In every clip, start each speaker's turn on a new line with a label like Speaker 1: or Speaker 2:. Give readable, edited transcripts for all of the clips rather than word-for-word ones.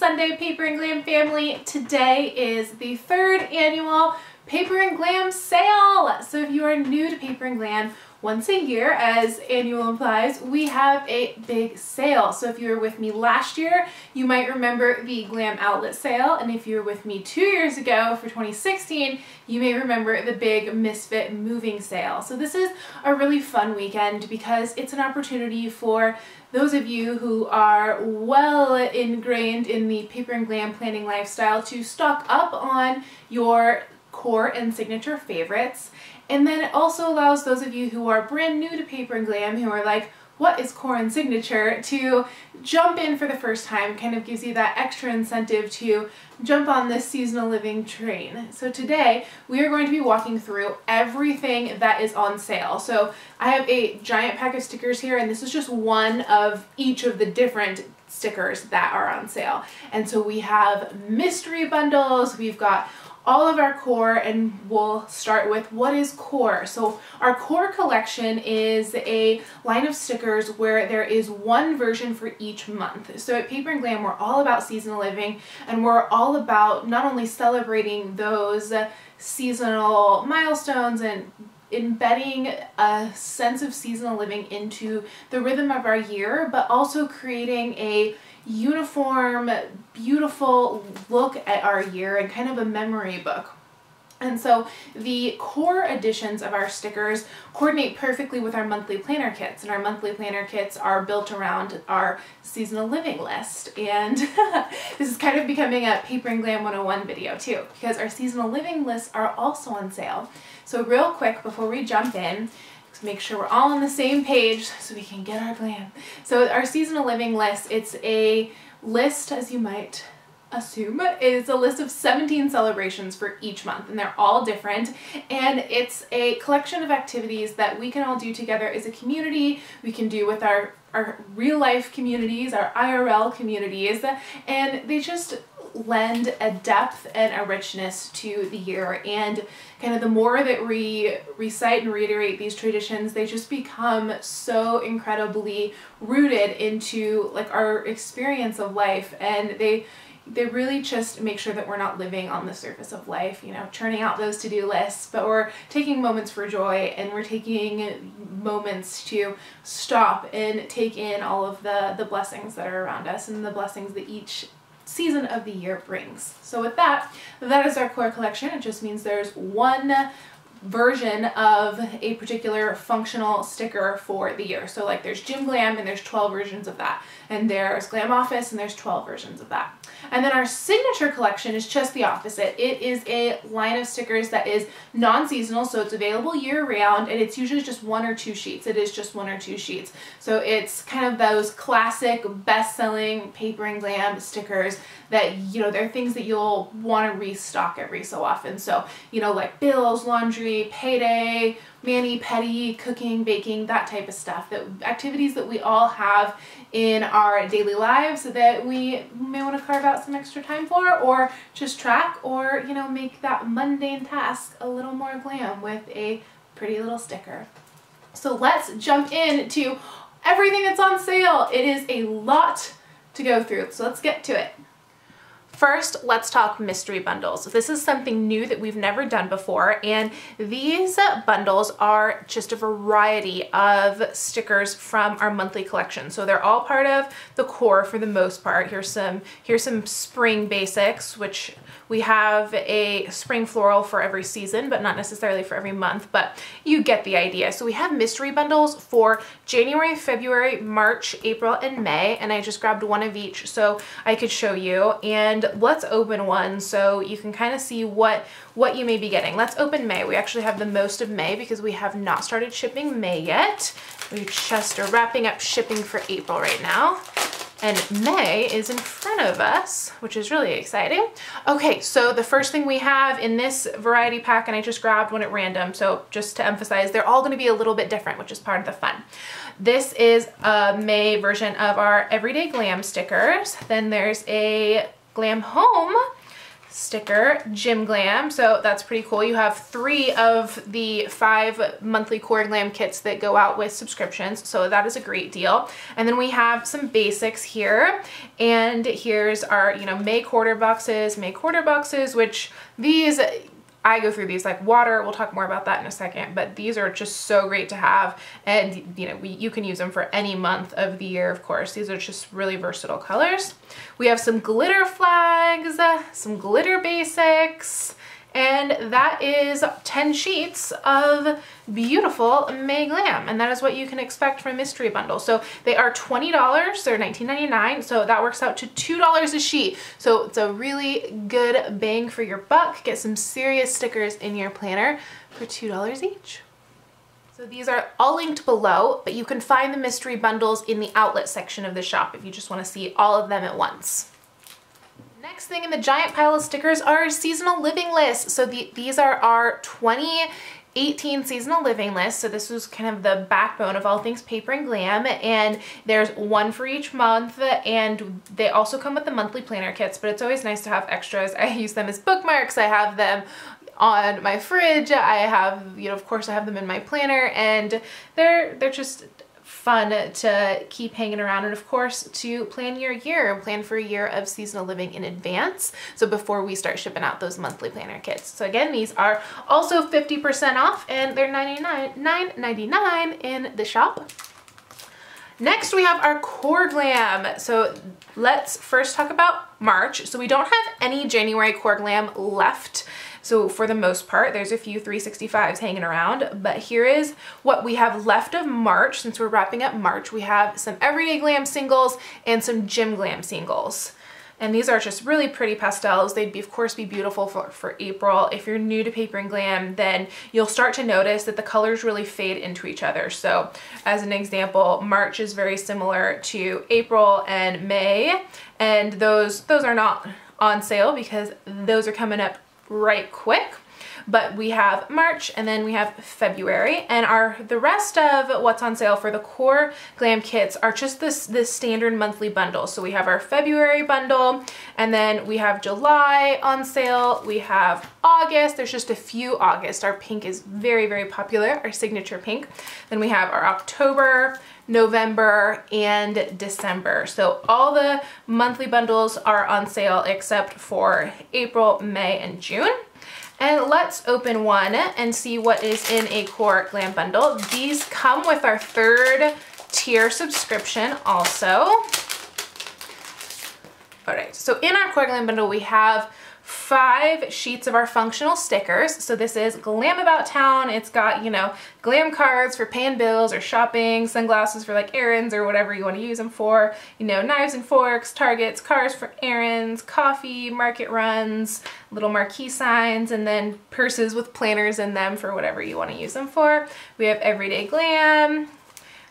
Speaker 1: Sunday, Paper and Glam family. Today is the third annual Paper and Glam sale. So if you are new to Paper and Glam, once a year, as annual implies, we have a big sale. So if you were with me last year, you might remember the Glam Outlet sale. And if you were with me 2 years ago for 2016, you may remember the big Misfit moving sale. So this is a really fun weekend because it's an opportunity for those of you who are well ingrained in the Paper and Glam planning lifestyle to stock up on your core and signature favorites. And then it also allows those of you who are brand new to Paper and Glam, who are like, what is core and signature, to jump in for the first time. Kind of gives you that extra incentive to jump on this seasonal living train. So today we are going to be walking through everything that is on sale. So I have a giant pack of stickers here, and this is just one of each of the different stickers that are on sale. And so we have mystery bundles, we've got all of our core, and we'll start with what is core. So our core collection is a line of stickers where there is one version for each month. So at Paper and Glam, we're all about seasonal living, and we're all about not only celebrating those seasonal milestones and embedding a sense of seasonal living into the rhythm of our year, but also creating a uniform, beautiful look at our year and kind of a memory book. And so the core editions of our stickers coordinate perfectly with our monthly planner kits, and our monthly planner kits are built around our seasonal living list. And this is kind of becoming a Paper and Glam 101 video too, because our seasonal living lists are also on sale. So real quick before we jump in, make sure we're all on the same page so we can get our glam. So our seasonal living list, it's a list, as you might assume, is a list of 17 celebrations for each month, and they're all different, and it's a collection of activities that we can all do together as a community. We can do with our real life communities, our IRL communities, and they just lend a depth and a richness to the year. And kind of the more that we recite and reiterate these traditions, they just become so incredibly rooted into like our experience of life, and they really just make sure that we're not living on the surface of life, you know, churning out those to-do lists, but we're taking moments for joy, and we're taking moments to stop and take in all of the blessings that are around us and the blessings that each season of the year brings. So with that is our core collection. It just means there's one version of a particular functional sticker for the year. So like there's Gym Glam, and there's 12 versions of that, and there's Glam Office, and there's 12 versions of that. And then our signature collection is just the opposite. It is a line of stickers that is non-seasonal, so it's available year-round, and it's usually just 1 or 2 sheets. It is just 1 or 2 sheets. So it's kind of those classic best-selling Paper and Glam stickers that, you know, they're things that you'll want to restock every so often. So, you know, like bills, laundry, payday, mani-pedi, cooking, baking, that type of stuff, that activities that we all have in our daily lives that we may want to carve out some extra time for, or just track, or, you know, make that mundane task a little more glam with a pretty little sticker. So let's jump into everything that's on sale. It is a lot to go through, so let's get to it. First, let's talk mystery bundles. This is something new that we've never done before, and these bundles are just a variety of stickers from our monthly collection. So they're all part of the core for the most part. Here's some spring basics, which we have a spring floral for every season, but not necessarily for every month, but you get the idea. So we have mystery bundles for January, February, March, April, and May, and I just grabbed one of each so I could show you. And let's open one so you can kind of see what you may be getting. Let's open May. We actually have the most of May because we have not started shipping May yet. We just are wrapping up shipping for April right now. And May is in front of us, which is really exciting. Okay, so the first thing we have in this variety pack, and I just grabbed one at random, so just to emphasize, they're all gonna be a little bit different, which is part of the fun. This is a May version of our Everyday Glam stickers. Then there's a Glam Home sticker, Gym Glam. So that's pretty cool. You have 3 of the 5 monthly Core Glam kits that go out with subscriptions. So that is a great deal. And then we have some basics here. And here's our, May quarter boxes, which these, I go through these like water. We'll talk more about that in a second, but these are just so great to have. And you can use them for any month of the year, of course. These are just really versatile colors. We have some glitter flags, some glitter basics, and that is 10 sheets of beautiful May Glam. And that is what you can expect from a mystery bundle. So they are $20, they're $19.99. So that works out to $2 a sheet. So it's a really good bang for your buck. Get some serious stickers in your planner for $2 each. So these are all linked below, but you can find the mystery bundles in the outlet section of the shop if you just want to see all of them at once. Next thing in the giant pile of stickers are seasonal living lists. So these are our 2018 seasonal living list. So this was kind of the backbone of all things Paper and Glam, and there's 1 for each month, and they also come with the monthly planner kits, but it's always nice to have extras. I use them as bookmarks. I have them on my fridge. I have, of course I have them in my planner, and they're just fun to keep hanging around, and of course to plan your year, plan for a year of seasonal living in advance, so before we start shipping out those monthly planner kits. So again, these are also 50% off, and they're $9.99 in the shop. Next we have our Core Glam. So let's first talk about March. So we don't have any January Core Glam left. So for the most part, there's a few 365s hanging around, but here is what we have left of March. Since we're wrapping up March, we have some Everyday Glam singles and some Gym Glam singles. And these are just really pretty pastels. They'd of course be beautiful for April. If you're new to Paper and Glam, then you'll start to notice that the colors really fade into each other. So as an example, March is very similar to April and May, and those are not on sale because those are coming up right quick. But we have March, and then we have February, and the rest of what's on sale for the Core Glam kits are just this standard monthly bundle. So we have our February bundle, and then we have July on sale. We have August. There's just a few August. Our pink is very, very popular, our signature pink. Then we have our October, November, and December. So all the monthly bundles are on sale except for April, May, and June. And let's open one and see what is in a Core Glam bundle. These come with our 3rd tier subscription also. All right, so in our Core Glam bundle, we have 5 sheets of our functional stickers. So this is Glam About Town. It's got, glam cards for paying bills or shopping, sunglasses for like errands or whatever you want to use them for, knives and forks, targets, cars for errands, coffee, market runs, little marquee signs, and then purses with planners in them for whatever you want to use them for. We have Everyday Glam,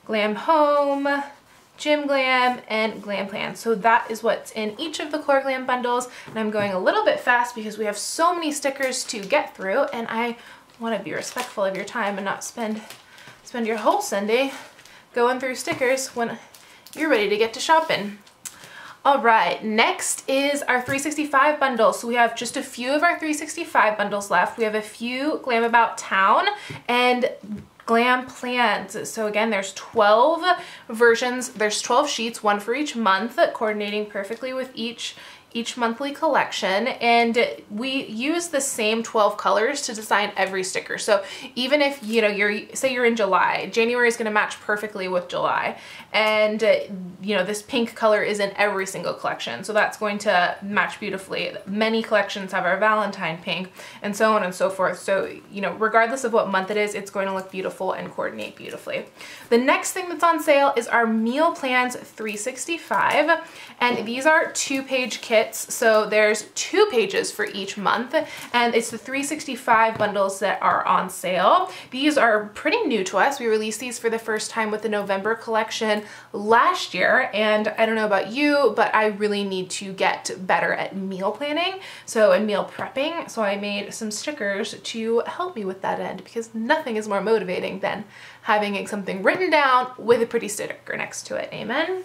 Speaker 1: Glam Home, Gym Glam, and Glam Plan. So that is what's in each of the Core Glam bundles, and I'm going a little bit fast because we have so many stickers to get through, and I want to be respectful of your time and not spend your whole Sunday going through stickers when you're ready to get to shopping. All right, next is our 365 bundle. So we have just a few of our 365 bundles left. We have a few Glam About Town and Glam Plans. So again, there's 12 versions. There's 12 sheets, 1 for each month, coordinating perfectly with each monthly collection, and we use the same 12 colors to design every sticker. So even if say you're in July, January is going to match perfectly with July, and this pink color is in every single collection, so that's going to match beautifully. Many collections have our Valentine pink, and so on and so forth. So regardless of what month it is, it's going to look beautiful and coordinate beautifully. The next thing that's on sale is our Meal Plans 365, and these are 2-page kits. So there's 2 pages for each month, and it's the 365 bundles that are on sale. These are pretty new to us. We released these for the first time with the November collection last year, and I don't know about you, but I really need to get better at meal planning and meal prepping. So I made some stickers to help me with that end, because nothing is more motivating than having something written down with a pretty sticker next to it. Amen.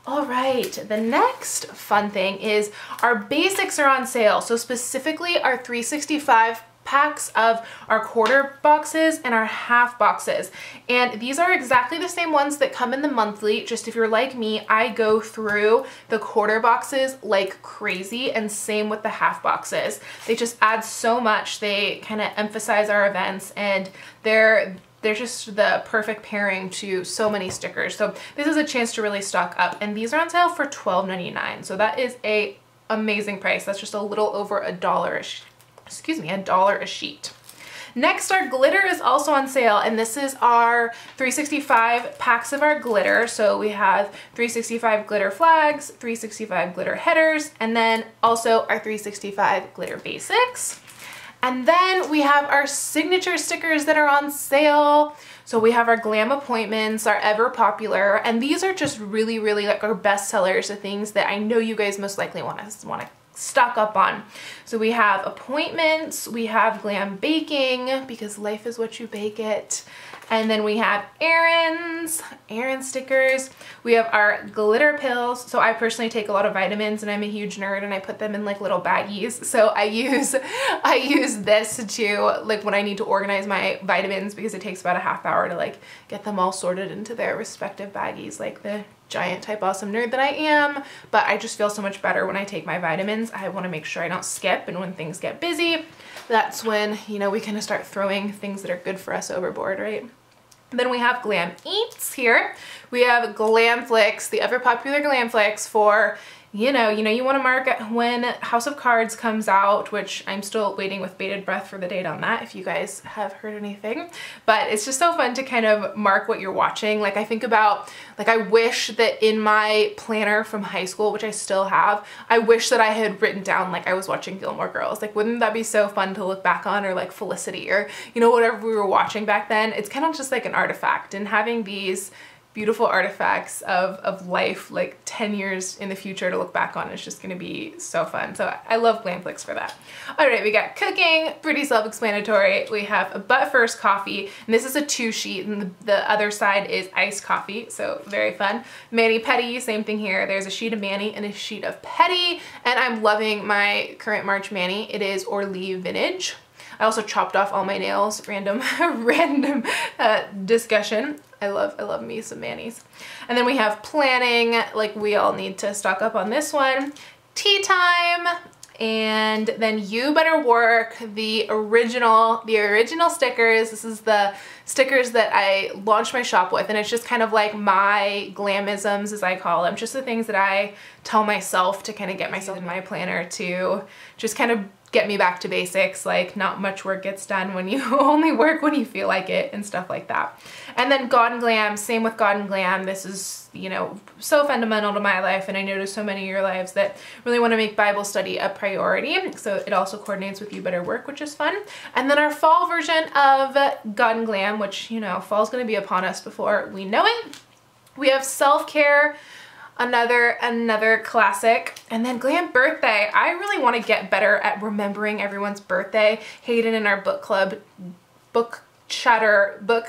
Speaker 1: All right, the next fun thing is our basics are on sale. So specifically our 365 packs of our quarter boxes and our half boxes. And these are exactly the same ones that come in the monthly. Just if you're like me, I go through the quarter boxes like crazy, and same with the half boxes. They just add so much. They kind of emphasize our events, and they're just the perfect pairing to so many stickers. So this is a chance to really stock up, and these are on sale for $12.99. So that is a amazing price. That's just a little over $1 a sheet. Next, our glitter is also on sale, and this is our 365 packs of our glitter. So we have 365 glitter flags, 365 glitter headers, and then also our 365 glitter basics. And then we have our signature stickers that are on sale. So we have our glam appointments, our ever popular, and these are just really, really like our best sellers, the things that I know you guys most likely want to stock up on. So we have appointments, we have glam baking, because life is what you bake it. And then we have errands, errand stickers. We have our glitter pills. So I personally take a lot of vitamins, and I'm a huge nerd, and I put them in like little baggies. So I use this to, like, when I need to organize my vitamins, because it takes about a half hour to like get them all sorted into their respective baggies, like the giant type awesome nerd that I am. But I just feel so much better when I take my vitamins. I want to make sure I don't skip, and when things get busy, that's when, you know, we kind of start throwing things that are good for us overboard, right? Then we have Glam Eats here. We have Glam Flicks, the ever popular Glam Flicks for, you want to mark when House of Cards comes out, which I'm still waiting with bated breath for the date on that, if you guys have heard anything. But it's just so fun to kind of mark what you're watching. Like, I think about, like, I wish that in my planner from high school, which I still have, I wish that I had written down, like, I was watching Gilmore Girls. Like, wouldn't that be so fun to look back on? Or like Felicity, or, you know, whatever we were watching back then. It's kind of just like an artifact, and having these beautiful artifacts of life like 10 years in the future to look back on is just gonna be so fun. So I love Glam Flicks for that. All right, we got cooking, pretty self-explanatory. We have a But First coffee, and this is a 2-sheet, and the other side is iced coffee, so very fun. Mani Pedi, same thing here. There's a sheet of Mani and a sheet of Pedi, and I'm loving my current March Mani. It is Orly Vintage. I also chopped off all my nails, random discussion. I love me some manis. And then we have planning, like we all need to stock up on this one. Tea time, and then You Better Work, the original stickers. This is the stickers that I launched my shop with, and it's just kind of like my glamisms, as I call them, just the things that I tell myself to kind of get myself in my planner to just kind of get me back to basics, like not much work gets done when you only work when you feel like it, and stuff like that. And then God and Glam, same with God and Glam. This is, you know, so fundamental to my life, and I know to so many of your lives that really want to make Bible study a priority. So it also coordinates with You Better Work, which is fun. And then our fall version of God and Glam, which, you know, fall's going to be upon us before we know it. We have Self-Care, another classic. And then Glam Birthday. I really want to get better at remembering everyone's birthday. Hayden in our book club, book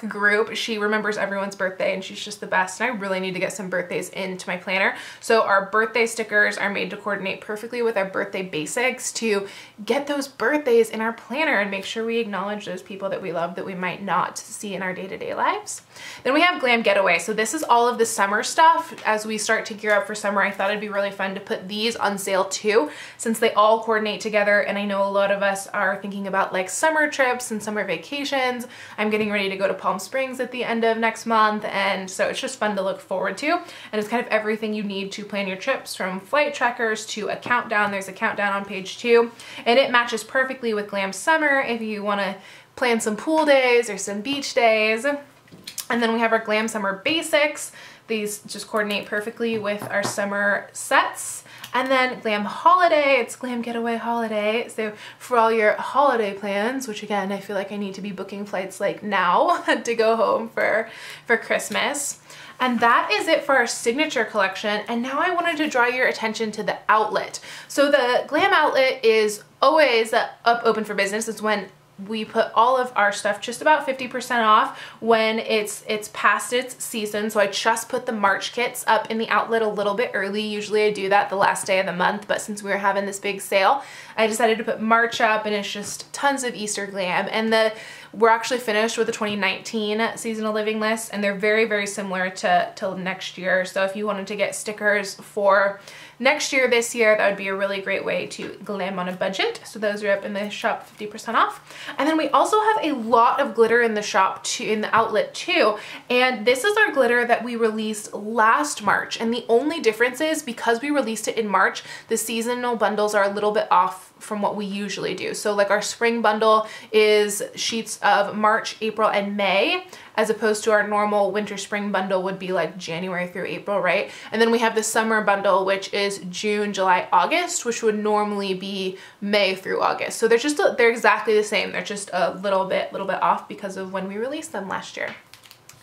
Speaker 1: group, she remembers everyone's birthday, and she's just the best, and I really need to get some birthdays into my planner. So our birthday stickers are made to coordinate perfectly with our birthday basics to get those birthdays in our planner and make sure we acknowledge those people that we love that we might not see in our day-to-day lives. Then we have Glam Getaway. So this is all of the summer stuff. As we start to gear up for summer, I thought it'd be really fun to put these on sale too, since they all coordinate together, and I know a lot of us are thinking about like summer trips and summer vacations. I'm getting ready to go to Palm Springs at the end of next month, and so it's just fun to look forward to, and it's kind of everything you need to plan your trips, from flight trackers to a countdown. There's a countdown on page 2, and it matches perfectly with Glam Summer if you want to plan some pool days or some beach days. And then we have our Glam Summer Basics. These just coordinate perfectly with our summer sets. And then Glam Holiday, it's Glam Getaway Holiday. So for all your holiday plans, which again, I feel like I need to be booking flights like now to go home for Christmas. And that is it for our signature collection. And now I wanted to draw your attention to the outlet. So the Glam outlet is always open for business. It's when we put all of our stuff just about 50% off when it's past its season. So I just put the March kits up in the outlet a little bit early. Usually I do that the last day of the month, but since we were having this big sale, I decided to put March up, and it's just tons of Easter glam. And we're actually finished with the 2019 seasonal living list, and they're very, very similar to next year. So if you wanted to get stickers for next year, this year, that would be a really great way to glam on a budget. So those are up in the shop 50% off. And then we also have a lot of glitter in the shop too, in the outlet too. And this is our glitter that we released last March. And the only difference is because we released it in March, the seasonal bundles are a little bit off from what we usually do. So like our spring bundle is sheets of March, April, and May, as opposed to our normal winter spring bundle would be like January through April, right? And then we have the summer bundle, which is June, July, August, which would normally be May through August. So they're exactly the same. They're just a little bit off because of when we released them last year.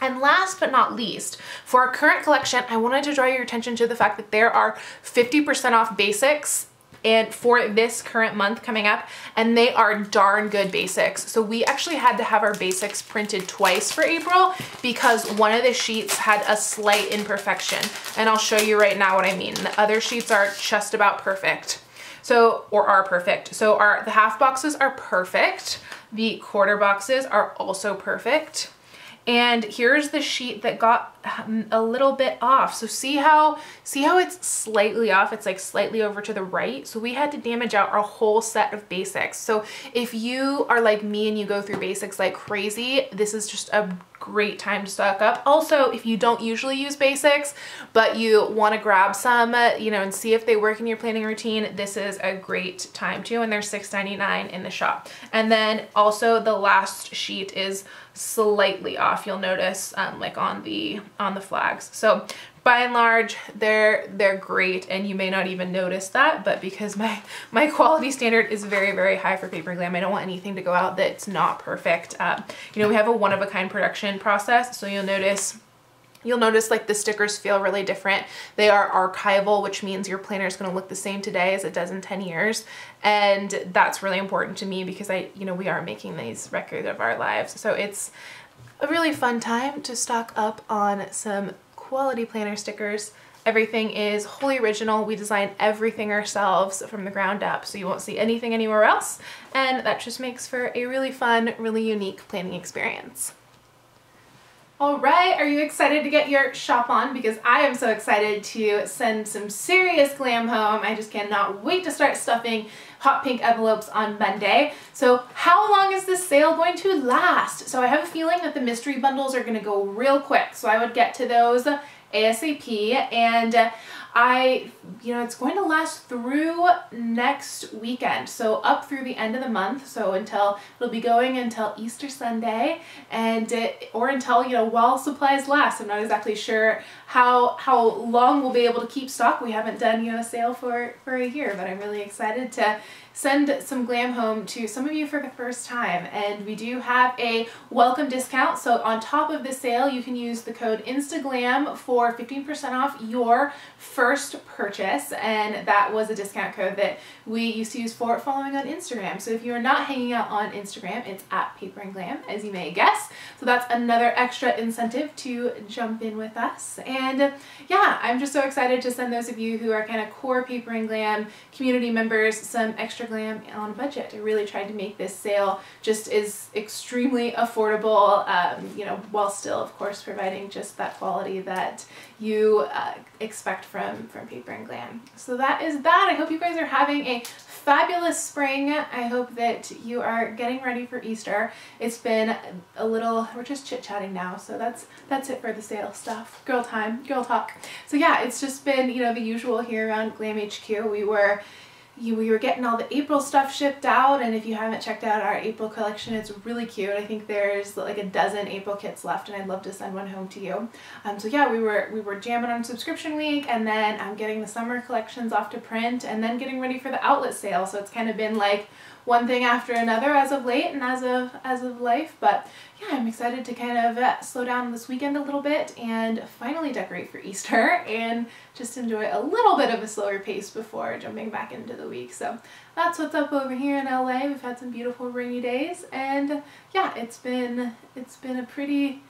Speaker 1: And last but not least, for our current collection, I wanted to draw your attention to the fact that there are 50% off basics and for this current month coming up, and they are darn good basics. So we actually had to have our basics printed twice for April because one of the sheets had a slight imperfection, and I'll show you right now what I mean. The other sheets are just about perfect. Or are perfect. So the half boxes are perfect. The quarter boxes are also perfect. And here's the sheet that got a little bit off. So see how it's slightly off? It's like slightly over to the right. So we had to damage out our whole set of basics. So if you are like me and you go through basics like crazy, this is just a great time to stock up. Also, if you don't usually use basics, but you want to grab some, and see if they work in your planning routine, this is a great time too. And they're $6.99 in the shop. And then also the last sheet is slightly off. You'll notice like on the flags. So by and large, they're great, and you may not even notice that, but because my quality standard is very, very high for Paper Glam, I don't want anything to go out that's not perfect. We have a one-of-a-kind production process, so you'll notice like the stickers feel really different. They are archival, which means your planner is going to look the same today as it does in 10 years. And that's really important to me because we are making these records of our lives. So it's a really fun time to stock up on some quality planner stickers. Everything is wholly original. We design everything ourselves from the ground up, so you won't see anything anywhere else. And that just makes for a really fun, really unique planning experience. All right, are you excited to get your shop on? Because I am so excited to send some serious glam home. I just cannot wait to start stuffing hot pink envelopes on Monday. So how long is this sale going to last? So I have a feeling that the mystery bundles are going to go real quick. So I would get to those ASAP, and it's going to last through next weekend, so up through the end of the month, so it'll be going until Easter Sunday, or until while supplies last. I'm not exactly sure how long we'll be able to keep stock. We haven't done a sale for a year, but I'm really excited to send some glam home to some of you for the first time. And we do have a welcome discount, so on top of the sale you can use the code INSTAGLAM for 15% off your first purchase, and that was a discount code that we used to use for following on Instagram. So if you are not hanging out on Instagram, it's at Paper and Glam, as you may guess. So that's another extra incentive to jump in with us. And yeah, I'm just so excited to send those of you who are kind of core Paper and Glam community members some extra glam on a budget. I really tried to make this sale just as extremely affordable, while still, of course, providing just that quality that you expect from Paper and Glam. So that is that. I hope you guys are having a fabulous spring. I hope that you are getting ready for Easter. It's been we're just chit-chatting now, so that's it for the sale stuff. Girl time, girl talk. So yeah, it's just been, the usual here around Glam HQ. We were getting all the April stuff shipped out, and if you haven't checked out our April collection, it's really cute. I think there's like a dozen April kits left, and I'd love to send one home to you. So yeah, we were jamming on subscription week, and then I'm getting the summer collections off to print, and then getting ready for the outlet sale. So it's kind of been like one thing after another as of late and as of life, but yeah, I'm excited to kind of slow down this weekend a little bit and finally decorate for Easter and just enjoy a little bit of a slower pace before jumping back into the week. So that's what's up over here in LA. We've had some beautiful rainy days, and yeah, it's been a pretty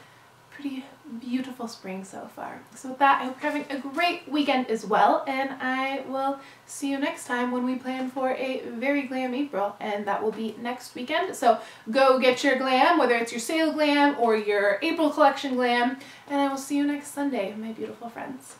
Speaker 1: beautiful spring so far. So with that, I hope you're having a great weekend as well, and I will see you next time when we plan for a very glam April, and that will be next weekend. So go get your glam, whether it's your sale glam or your April collection glam, and I will see you next Sunday, my beautiful friends.